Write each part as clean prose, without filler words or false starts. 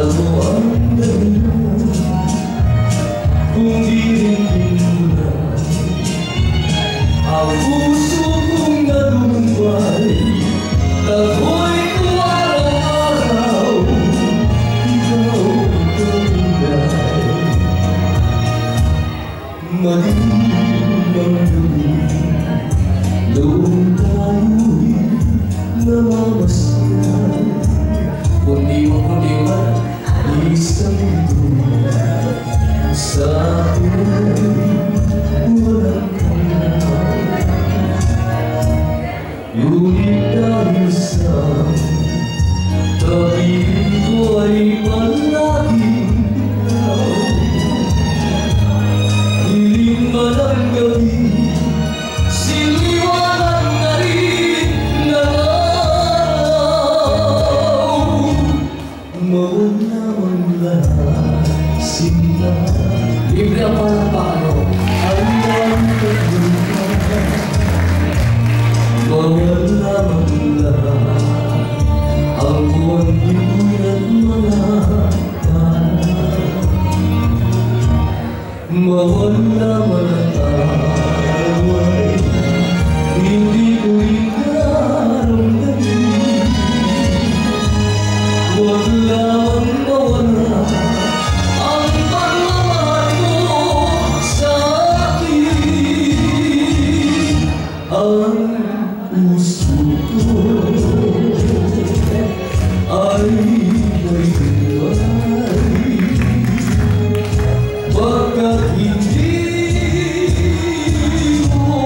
Ako ang dahilan kung di rin mo ang puso kong nalumbay. Tako'y ko araw-araw, ikaw tunay. Malilim ang gabi, noong tayo'y namamasyan. Kundi man isang mundo sa akin walang kanya. Ngunit dahil sa tabihin ko ay palaging ikaw. Dilim man ang gabi, siliwanag na rin ng araw. Mawala man lahat sila, libre ang parang paano ang pagbukas. Mawala man lahat ang buwan, ibon at mga tanan. Mawala man ang away, hindi ko ikaramdamin. Huwag lamang mawala ang pagmamahal mo sa akin. Ang puso ko ay may buhay, pagkat hindi mo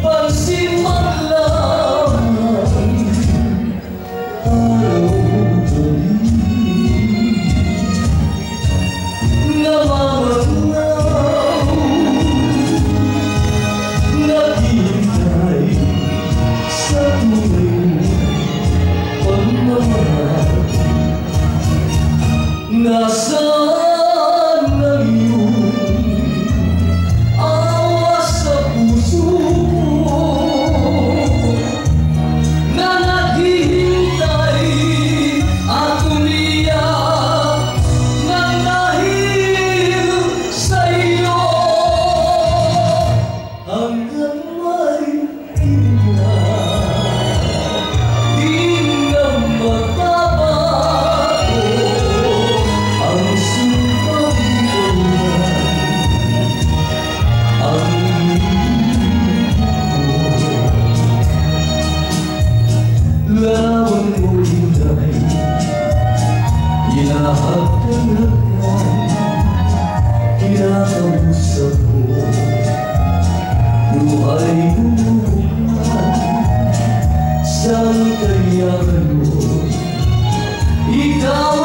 pansin man lamang araw-gabi. Namamanglaw, naghihintay sa tunay mong pagmamahal. Nasaan ang iyong awa sa puso na naghihintay at umiyak nang dahil sa iyo? Hanggang may tingnan, di na magbabago ang sumpang ikaw ang lawan mo hinay, hinahagdan-hagdan, kinakausap mo, buhay bumubuhay, saan kaya mo? Ikaw